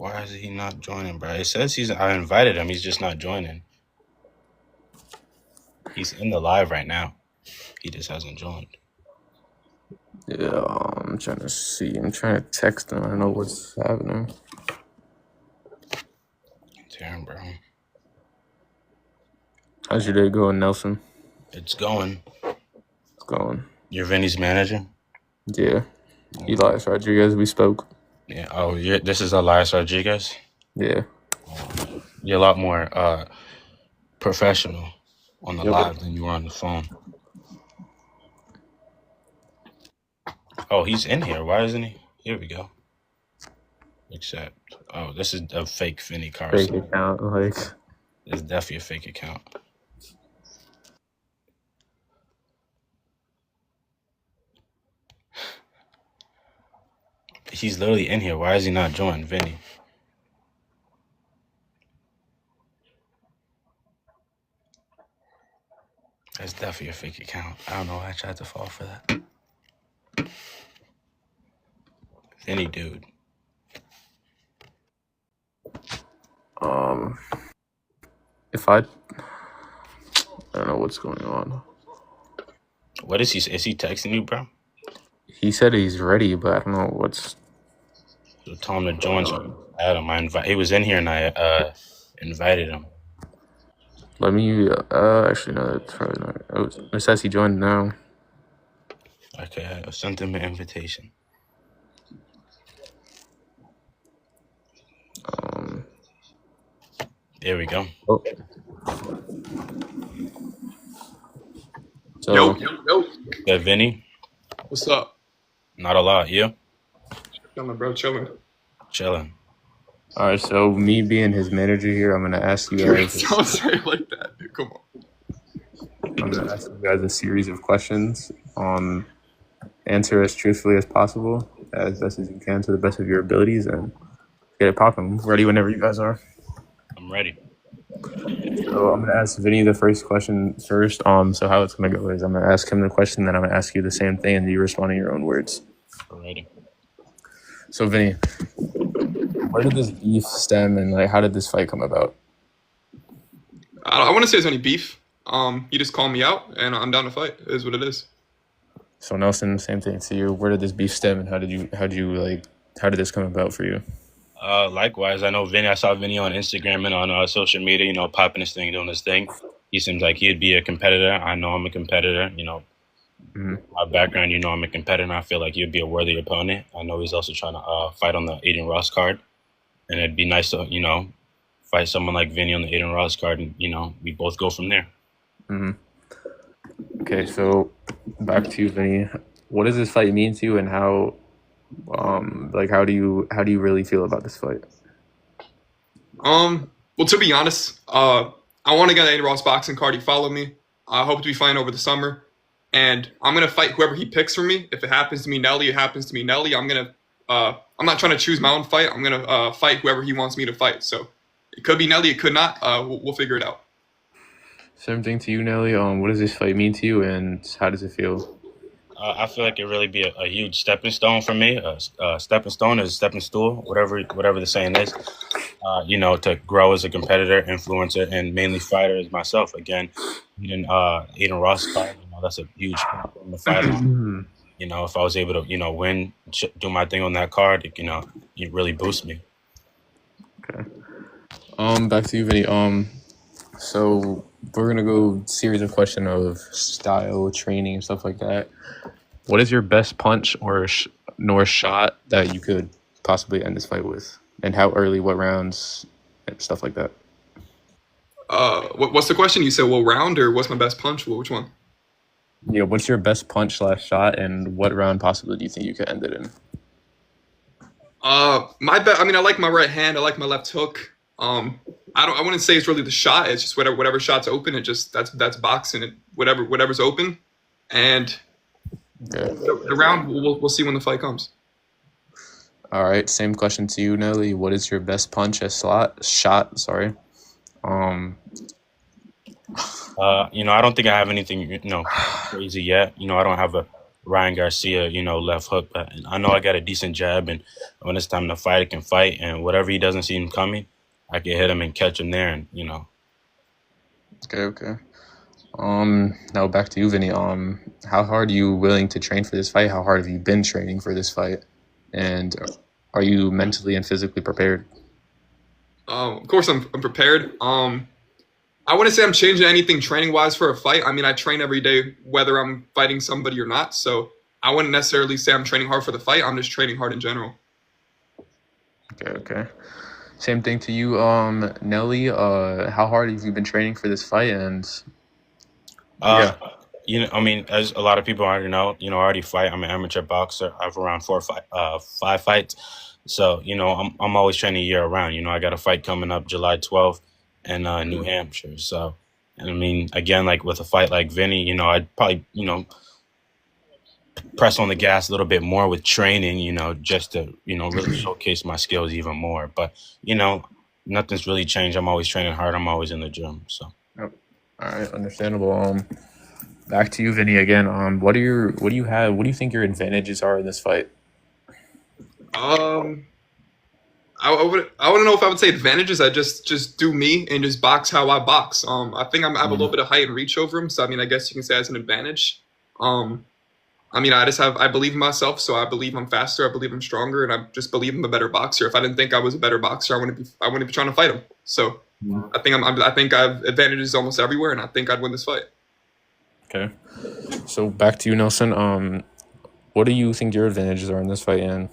Why is he not joining, bro? It says I invited him. He's just not joining. He's in the live right now. He just hasn't joined. Yeah, I'm trying to see. I'm trying to text him. I don't know what's happening. Damn, bro. How's your day going, Nelson? It's going. It's going. You're Vinny's manager? Yeah. Elias Rodriguez, we spoke. Yeah. Oh, this is Elias Rodriguez? Yeah. You're a lot more professional on the live than you were on the phone. Oh, he's in here. Why isn't he? Here we go. Accept. Oh, this is a fake VinnyCarlson. Fake account, like. It's definitely a fake account. He's literally in here. Why is he not joined, Vinny? That's definitely a fake account. I don't know why I tried to fall for that. Vinny, dude. If I don't know what's going on. What is he? Is he texting you, bro? He said he's ready, but I don't know what's. So tell him to join. Add him. He was in here, and I invited him. Let me. Actually, no, that's probably not. Oh, it says he joined now. Okay, I sent him an invitation. There we go. Oh. Yo. Yeah, Vinny. What's up? Not a lot. You? Chilling, bro. Chilling. Chilling. All right, so me being his manager here, I'm gonna ask you guys. Don't say it like that, dude. Come on. I'm gonna ask you guys a series of questions. Answer as truthfully as possible, as best as you can, to the best of your abilities, and get it popping. Ready whenever you guys are. I'm ready. So I'm gonna ask Vinny the first question first. So how it's gonna go is I'm gonna ask him the question, then I'm gonna ask you the same thing, and you respond in your own words. Ready. So Vinny, where did this beef stem, and like how did this fight come about? I wouldn't say there's any beef. You just called me out, and I'm down to fight. It is what it is. So Nelson, same thing to you. Where did this beef stem, and how did this come about for you? Likewise, I saw Vinny on Instagram and on social media, popping his thing, doing his thing. He seems like he'd be a competitor. I know I'm a competitor, My background, I'm a competitor, and I feel like he'd be a worthy opponent. I know he's also trying to fight on the Aiden Ross card, and it'd be nice to, fight someone like Vinny on the Aiden Ross card, and, we both go from there. Okay, so back to you, Vinny. What does this fight mean to you, and how do you really feel about this fight? Well, to be honest, I want to get an Aiden Ross boxing card. He followed me. I hope to be fighting over the summer, and I'm gonna fight whoever he picks for me. If it happens to me, Nelly, it happens to me, Nelly. I'm not trying to choose my own fight. I'm gonna fight whoever he wants me to fight. So it could be Nelly, it could not. We'll figure it out. Same thing to you, Nelly. What does this fight mean to you, and how does it feel? I feel like it really be a huge stepping stone for me. Stepping stone is stepping stool, whatever the saying is. To grow as a competitor, influencer, and mainly fighter as myself. Again, Aiden Ross fight, that's a huge platform to fight on. If I was able to, win, do my thing on that card, it really boosts me. Okay. Back to you, Vinny. So we're gonna go series of questions of style, training, and stuff like that. What is your best punch or shot that you could possibly end this fight with? And how early, what rounds, and stuff like that? What's the question? You said what round, or what's my best punch? Which one? Yeah, what's your best punch / shot, and what round possibly do you think you could end it in? I like my right hand. I like my left hook. I wouldn't say it's really the shot. It's just whatever shot's open. It just that's boxing. It whatever's open, and the round we'll see when the fight comes. All right, same question to you, Nelly. What is your best punch shot? Sorry. I don't think I have anything, crazy yet. I don't have Ryan Garcia, left hook. But I know I got a decent jab, and when it's time to fight, I can fight. And whatever he doesn't see him coming, I can hit him and catch him there. And Okay. Now back to you, Vinny. How hard are you willing to train for this fight? How hard have you been training for this fight? And are you mentally and physically prepared? Of course, I'm prepared. I wouldn't say I'm changing anything training wise for a fight. I mean, I train every day, whether I'm fighting somebody or not. So I wouldn't necessarily say I'm training hard for the fight. I'm just training hard in general. Okay. Same thing to you, Nelly. How hard have you been training for this fight? And yeah. I mean, as a lot of people already know, I already fight. I'm an amateur boxer. I have around 5 fights. So, I'm always training year round. I got a fight coming up July 12th in New Hampshire. So, and I mean, again, like with a fight like Vinny, I'd probably, press on the gas a little bit more with training, just to, really showcase my skills even more. But, nothing's really changed. I'm always training hard. I'm always in the gym. So. Yep. All right, understandable. Back to you, Vinny, again. What do you think your advantages are in this fight? I wouldn't know if I would say advantages. I just do me and just box how I box. I think I have a little bit of height and reach over him, so I mean, I guess you can say that's an advantage. I mean, I believe in myself, so I believe I'm faster. I believe I'm stronger, and I just believe I'm a better boxer. If I didn't think I was a better boxer, I wouldn't be trying to fight him. So I think I have advantages almost everywhere, and I think I'd win this fight. Okay. So back to you, Nelson. What do you think your advantages are in this fight, and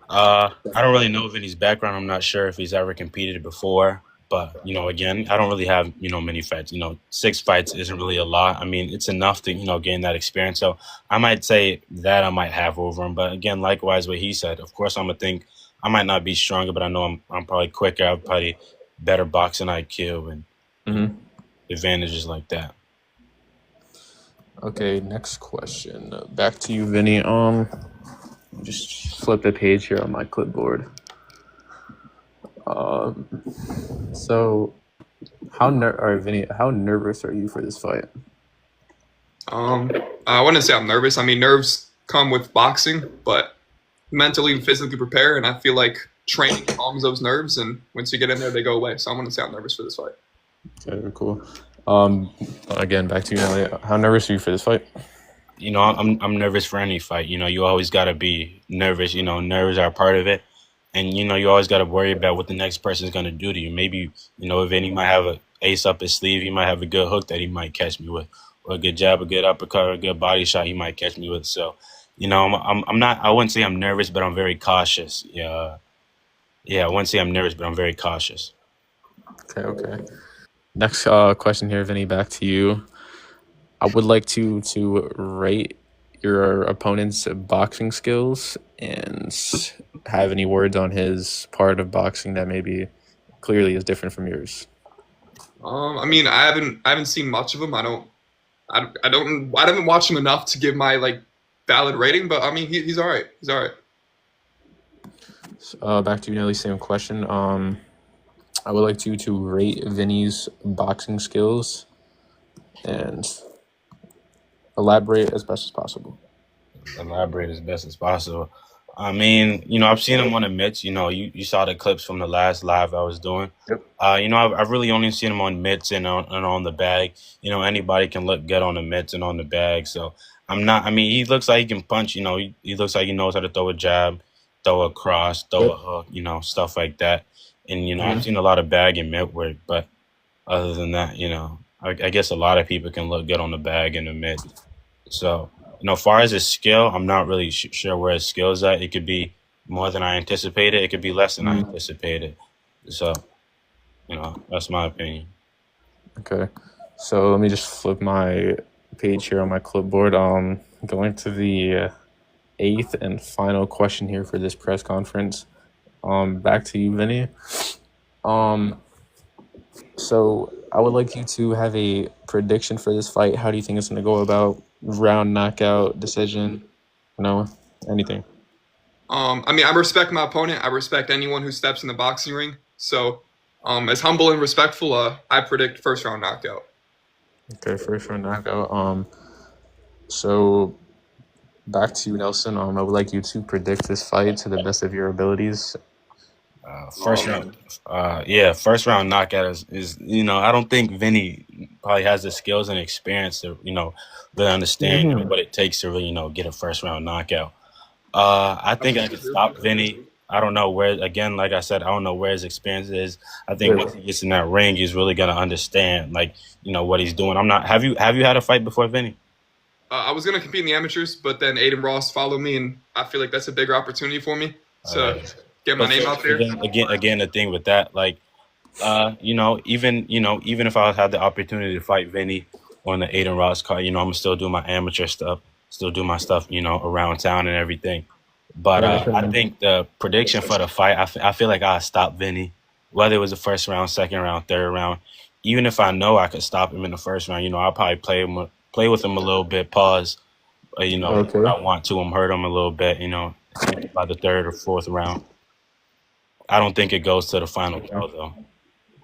I don't really know Vinny's background. I'm not sure if he's ever competed before. But, again, I don't really have, many fights. 6 fights isn't really a lot. I mean, it's enough to, gain that experience. So I might say that I might have over him. But, again, likewise what he said, of course, I'm going to think I might not be stronger, but I know I'm probably quicker. I'm probably better boxing IQ and advantages like that. Okay, next question. Back to you, Vinny. Just flip the page here on my clipboard. So how nervous are you for this fight? I wouldn't say I'm nervous. I mean, nerves come with boxing, but mentally and physically prepare, and I feel like training calms those nerves, and once you get in there, they go away. So I wouldn't say I'm nervous for this fight. Okay, cool. Again, back to you, Nelly. How nervous are you for this fight? I'm nervous for any fight. You always got to be nervous. Nerves are a part of it. And, you always got to worry about what the next person is going to do to you. Maybe, if Vinny might have an ace up his sleeve, he might have a good hook that he might catch me with, or a good jab, a good uppercut, or a good body shot he might catch me with. So, I'm not, I wouldn't say I'm nervous, but I'm very cautious. Yeah, I wouldn't say I'm nervous, but I'm very cautious. Okay. Next question here, Vinny, back to you. I would like to rate your opponent's boxing skills and have any words on his part of boxing that maybe clearly is different from yours. I mean, I haven't seen much of him. I haven't watched him enough to give my valid rating, but I mean, he's all right. He's all right. Back to you, Nelly. Same question. I would like you to rate Vinny's boxing skills and elaborate as best as possible. Elaborate as best as possible. I mean, I've seen him on the mitts. You saw the clips from the last live I was doing. Yep. I've really only seen him on mitts and on the bag. Anybody can look good on the mitts and on the bag. So he looks like he can punch. He looks like he knows how to throw a jab, throw a cross, throw a hook, stuff like that. And, I've seen a lot of bag and mitt work. But other than that, I guess a lot of people can look good on the bag and the mitt. So, as far as his skill, I'm not really sure where his skill is at. It could be more than I anticipated. It could be less than I anticipated. So, that's my opinion. Okay. So let me just flip my page here on my clipboard. Going to the 8th and final question here for this press conference. Back to you, Vinny. So I would like you to have a prediction for this fight. How do you think it's going to go about? Round, knockout, decision, anything? I mean, I respect my opponent. I respect anyone who steps in the boxing ring. So, as humble and respectful, I predict first round knockout. Okay, first round knockout. So back to you, Nelson. I would like you to predict this fight to the best of your abilities. First round, first round knockout is I don't think Vinny probably has the skills and experience to really understand what it takes to really get a first round knockout. I think I could stop Vinny. I don't know where. Again, like I said, I don't know where his experience is. I think once he gets in that ring, he's really gonna understand what he's doing. I'm not. Have you had a fight before, Vinny? I was gonna compete in the amateurs, but then Aiden Ross followed me, and I feel like that's a bigger opportunity for me to get my name out there. Again, the thing with that, even if I had the opportunity to fight Vinny on the Aiden Ross card, I'm gonna still do my amateur stuff, still do my stuff, around town and everything. But I think the prediction for the fight, I feel like I'll stop Vinny, whether it was the first round, second round, third round. Even if I know I could stop him in the first round, I'll probably play with him a little bit, pause, if I want to, hurt him a little bit, by the third or fourth round. I don't think it goes to the final count, though.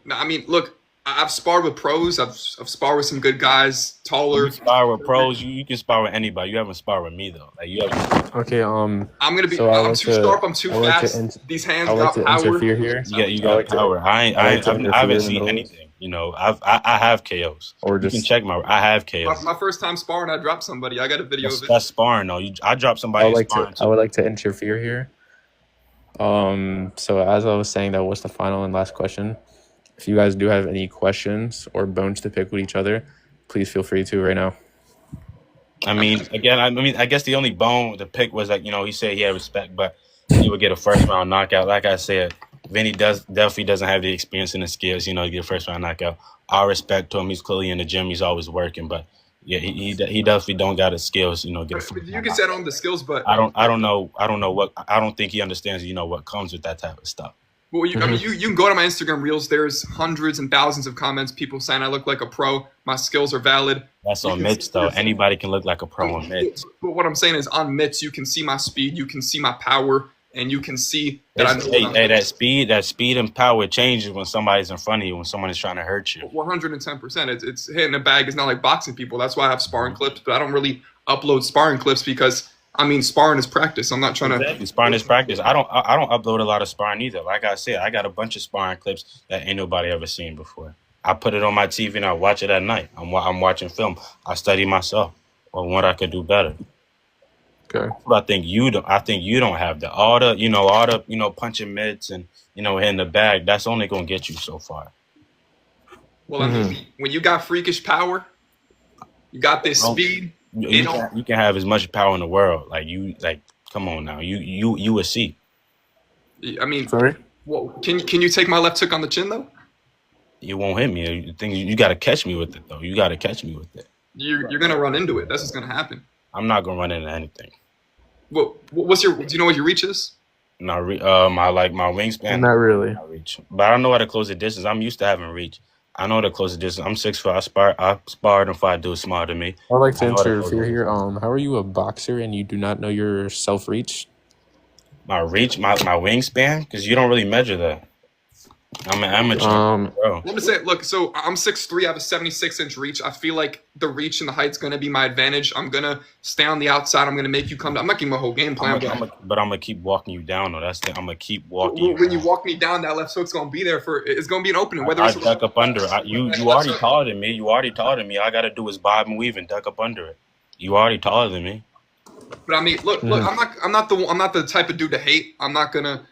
No, I mean, look, I've sparred with pros. I've sparred with some good guys, taller. You spar with pros. You can spar with anybody. You haven't sparred with me though. Like you haven't. Okay. I'm gonna be. I'm too sharp. I'm too fast. These hands got power. Interfere here. Yeah, you got power. I haven't seen anything. I have KOs. Or you can check I have KOs. My first time sparring, I dropped somebody. I got a video of it. That's sparring though. I dropped somebody. I would like to interfere here. So as I was saying, that was the final and last question. If you guys do have any questions or bones to pick with each other, please feel free to right now. I guess the only bone to pick was he said he had respect, but he would get a first round knockout. Like I said, Vinny definitely doesn't have the experience and the skills, to get a first round knockout. All respect to him. He's clearly in the gym. He's always working, but yeah, he definitely don't got the skills, get a first you can set on the skills, but I don't think he understands, what comes with that type of stuff. Well, you can go to my Instagram reels. There's hundreds and thousands of comments. People saying I look like a pro. My skills are valid. That's on mitts, though. Anybody can look like a pro on mitts. But what I'm saying is, on mitts, you can see my speed, you can see my power, and you can see that that speed and power changes when somebody's in front of you, when someone is trying to hurt you. 110%. It's hitting a bag. It's not like boxing people. That's why I have sparring clips, but I don't really upload sparring clips because. Sparring is practice. I'm not trying to. Sparring is practice. I don't upload a lot of sparring either. Like I said, I got a bunch of sparring clips that ain't nobody ever seen before. I put it on my TV and I watch it at night. I'm watching film. I study myself on what I could do better. Okay. But I think you don't have that. All the punching mitts and hitting the bag. That's only gonna get you so far. Well, when you got freakish power, you got this speed. You can have as much power in the world. Come on now. You will see. Sorry? Well, can you take my left hook on the chin though? You won't hit me. You got to catch me with it though. You got to catch me with it. You're gonna run into it. That's what's gonna happen. I'm not gonna run into anything. Well, do you know what your reach is? My wingspan. Not really. Reach, but I don't know how to close the distance. I'm used to having reach. I know how to close the distance. I'm 6'4". I sparred and fight dudes smarter than me. I'd like to interfere here. How are you a boxer and you do not know your self-reach? My reach, my wingspan, because you don't really measure that. I'm an amateur. Let me say, look, so I'm 6'3", I have a 76-inch reach. I feel like the reach and the height's going to be my advantage. I'm going to stay on the outside. I'm going to make you come down. I'm not giving my whole game plan. But I'm going to keep walking you down, though. I'm going to keep walking When you walk me down, that left hook's going to be there it's going to be an opening. I duck up under it. You already taller than me. All I got to do is bob and weave and duck up under it. You already taller than me. But look, I'm not the type of dude to hate. I'm not going to,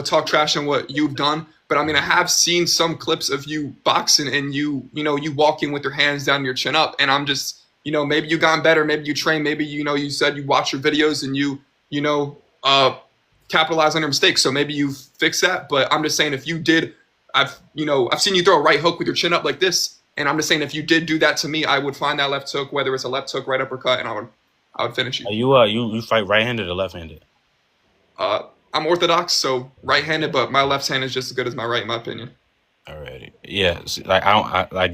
talk trash on what you've done. But I have seen some clips of you boxing and you walking with your hands down, your chin up. And I'm just, maybe you gotten better. Maybe you train. Maybe, you said you watch your videos and you capitalize on your mistakes. So maybe you fix that. But I'm just saying if you did, I've seen you throw a right hook with your chin up like this. And I'm just saying if you did do that to me, I would find that left hook, whether it's a left hook, right uppercut, and I would finish you. You fight right-handed or left-handed? I'm orthodox, so right-handed, but my left hand is just as good as my right, in my opinion. Alrighty, yeah.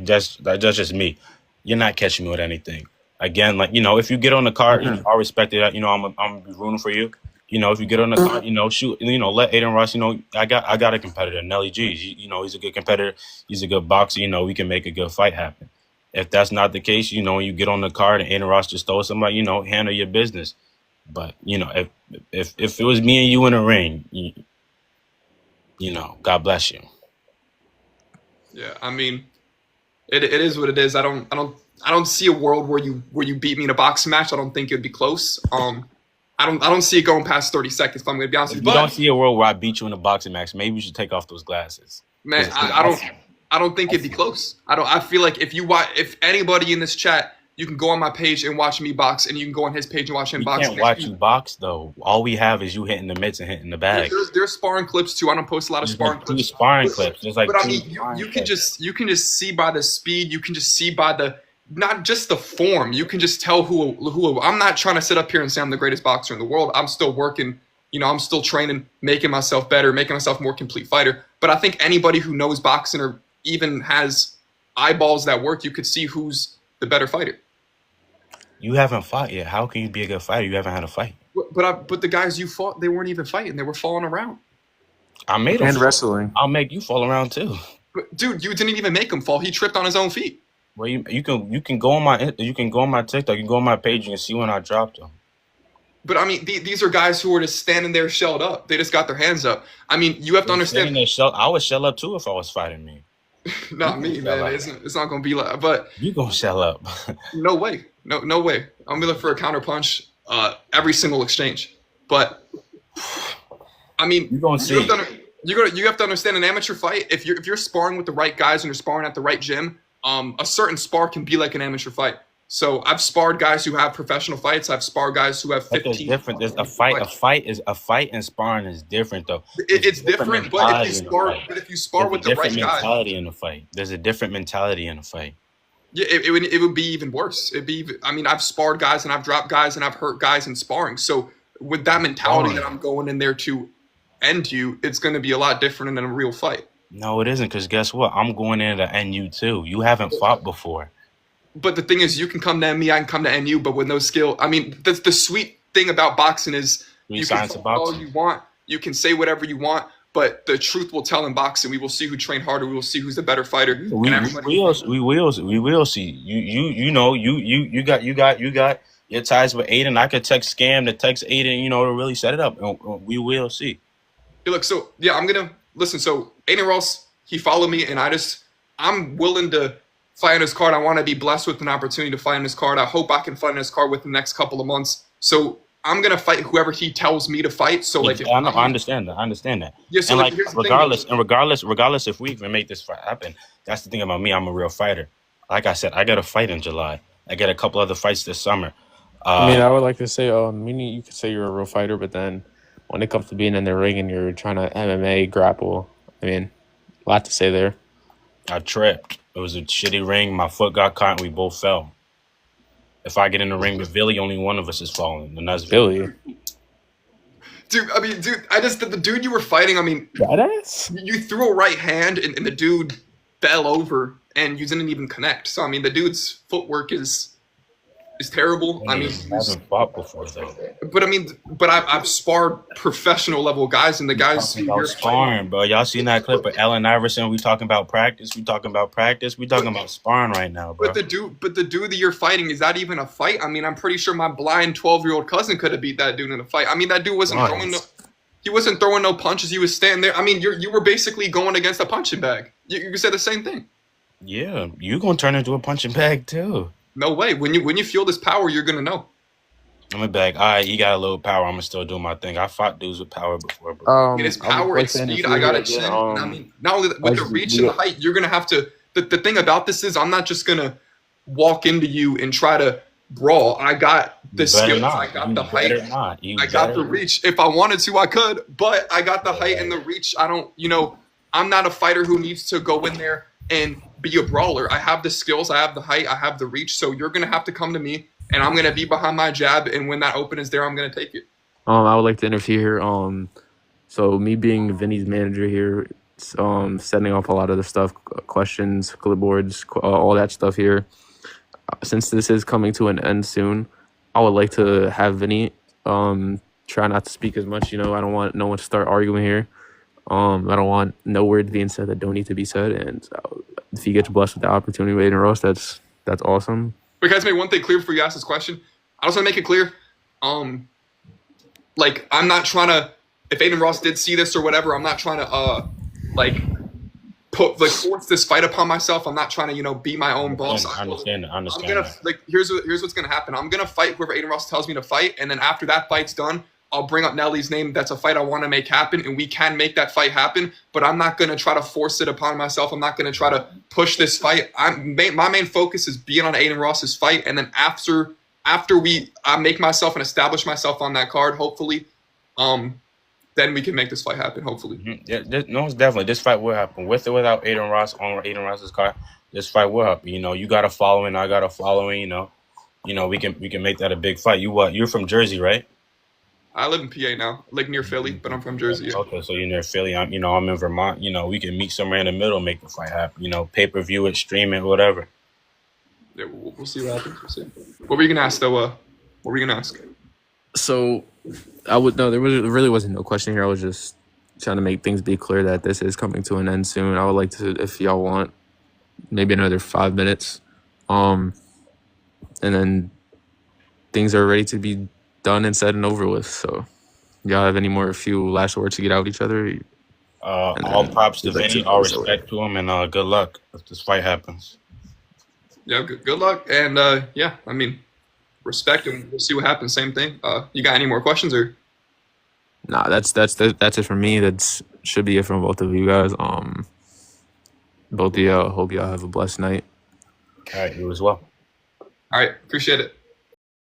That's just me. You're not catching me with anything. Again, if you get on the card, I respect it. I'm rooting for you. If you get on the card, shoot. Let Aiden Ross. I got a competitor, NellyGz. He's a good competitor. He's a good boxer. We can make a good fight happen. if that's not the case, you know, when you get on the card and Aiden Ross just stole somebody, you know, handle your business. But you know, if it was me and you in a ring, you know, God bless you. Yeah, I mean, it is what it is. I don't see a world where you beat me in a boxing match. I don't think it'd be close. I don't see it going past 30 seconds. If I'm gonna be honest If with you you. don't see a world where I beat you in a boxing match, maybe you should take off those glasses. Man, I don't think it'd be close. I feel like if anybody in this chat, you can go on my page and watch me box, and you can go on his page and watch him We box. can't watch you box though. All we have is you hitting the mitts and hitting the bag. There's sparring clips too. I don't post a lot of sparring Two clips. sparring clips. There's like But I two mean, sparring you can clips. just see by the speed. You can just see by the not just the form. You can just tell who. I'm not trying to sit up here and say I'm the greatest boxer in the world. I'm still working. You know, I'm still training, making myself better, making myself a more complete fighter. But I think anybody who knows boxing or even has eyeballs that work, you could see who's the better fighter. You haven't fought yet. How can you be a good fighter? You haven't had a fight. But the guys you fought, they weren't even fighting. They were falling around. I made him And fall. wrestling. I'll make you fall around too. But dude, you didn't even make him fall. He tripped on his own feet. Well, you can go on my TikTok. You can go on my page and see when I dropped them. But I mean, these are guys who were just standing there shelled up. They just got their hands up. I mean, you have to understand. I would shell up too if I was fighting me. Not me, man. It's not gonna be like. But You gonna shell up? no way, no way. I'm gonna look for a counter punch every single exchange. But I mean, You gonna see. you have to understand an amateur fight. If you're sparring with the right guys and you're sparring at the right gym, a certain spar can be like an amateur fight. So I've sparred guys who have professional fights. I've sparred guys who have 15. That's different. There's a fight and sparring is different though. It's different, but if you spar with the right guy, guys, mentality in the fight. There's a different mentality in the fight. yeah, it would be even worse. I mean, I've sparred guys and I've dropped guys and I've hurt guys in sparring. So with that mentality that I'm going in there to end you, it's going to be a lot different than a real fight. No, it isn't. Because guess what? I'm going in to end you too. You haven't fought before. But the thing is, you can come to me, I can come to NU, but with no skill. I mean, the sweet thing about boxing is you can fight all you want, you can say whatever you want, but the truth will tell in boxing. We will see who trained harder. We will see who's the better fighter. We will see. You got your ties with Aiden. I could text Scam to text Aiden, you know, to really set it up. We will see. Hey, look, so yeah, I'm gonna listen. So Aiden Ross, he followed me, and I'm willing to fight on his card. I want to be blessed with an opportunity to fight on his card. I hope I can fight on his card within the next couple of months. So I'm gonna fight whoever he tells me to fight. So like, I understand that. Yeah. So and like, regardless, if we even make this fight happen, that's the thing about me. I'm a real fighter. Like I said, I got a fight in July. I got a couple other fights this summer. I mean, I would like to say, you could say you're a real fighter, but then when it comes to being in the ring and you're trying to MMA grapple, I mean, a lot to say there. I tripped. It was a shitty ring. My foot got caught and we both fell. If I get in the ring with Billy, only one of us is falling, and that's Billy. Dude, the dude you were fighting, I mean, badass. You threw a right hand and the dude fell over and you didn't even connect. So I mean, the dude's footwork is terrible. I mean, I haven't fought before though. But I've sparred professional level guys, and the guys who you're sparring, bro. Y'all seen that clip of Allen Iverson? We talking about practice. We talking about sparring right now, bro. But the dude that you're fighting, is that even a fight? I mean, I'm pretty sure my blind 12-year-old cousin could have beat that dude in a fight. I mean, that dude wasn't throwing no punches. He was standing there. I mean, you were basically going against a punching bag. You said the same thing. Yeah, you gonna turn into a punching bag too. No way. When you feel this power, you're gonna know. I'm gonna be like, all right, you got a little power. I'm gonna still do my thing. I fought dudes with power before, bro. I mean, it's power and speed. I got a chin. I mean, not only with the reach and the height, you're gonna have to. The thing about this is, I'm not just gonna walk into you and try to brawl. I got the skills. I got the height. I got the reach. If I wanted to, I could, but I got the height and the reach. I don't. I'm not a fighter who needs to go in there and be a brawler. I have the skills, I have the height, I have the reach. So you're gonna have to come to me, and I'm gonna be behind my jab. And when that open is there, I'm gonna take it. I would like to interfere here. So me being Vinny's manager here, setting up a lot of the stuff, questions, clipboards, all that stuff here. Since this is coming to an end soon, I would like to have Vinny try not to speak as much. I don't want no one to start arguing here. I don't want no words being said that don't need to be said. And if he gets blessed with the opportunity with Aiden Ross, that's That's awesome. But guys, make one thing clear before you ask this question. I just want to make it clear. Like, I'm not trying to. If Aiden Ross did see this or whatever, I'm not trying to like force this fight upon myself. I'm not trying to be my own boss. I understand. I'm gonna here's what's gonna happen. I'm gonna fight whoever Aiden Ross tells me to fight, and then after that fight's done, I'll bring up Nelly's name. That's a fight I want to make happen, and we can make that fight happen. But I'm not gonna try to force it upon myself. I'm not gonna try to push this fight. My main focus is being on Aiden Ross's fight, and then after I make myself and establish myself on that card, hopefully, then we can make this fight happen, hopefully. Yeah, no, definitely. This fight will happen. With or without Aiden Ross on Aiden Ross's card, this fight will happen. You got a following, I got a following, we can make that a big fight. You're from Jersey, right? I live in PA now. I live near Philly, but I'm from Jersey. Yeah. Okay, so you're near Philly. I'm in Vermont. We can meet somewhere in the middle, make the fight happen. Pay-per-view it, stream it, whatever. Yeah, we'll see what happens. We'll see. What were you gonna ask though? What were you gonna ask? So, there really wasn't no question here. I was just trying to make things be clear that this is coming to an end soon. I would like to, if y'all want, maybe another 5 minutes, and then things are ready to be done and said and over with. So, y'all have any few last words to get out with each other? All props to Vinny, all respect to him, and good luck if this fight happens. Yeah, good luck, and respect, and we'll see what happens. Same thing. You got any more questions or? Nah, that's it from me. That should be it from both of you guys. Both of y'all. Hope y'all have a blessed night. All right, you as well. All right, appreciate it.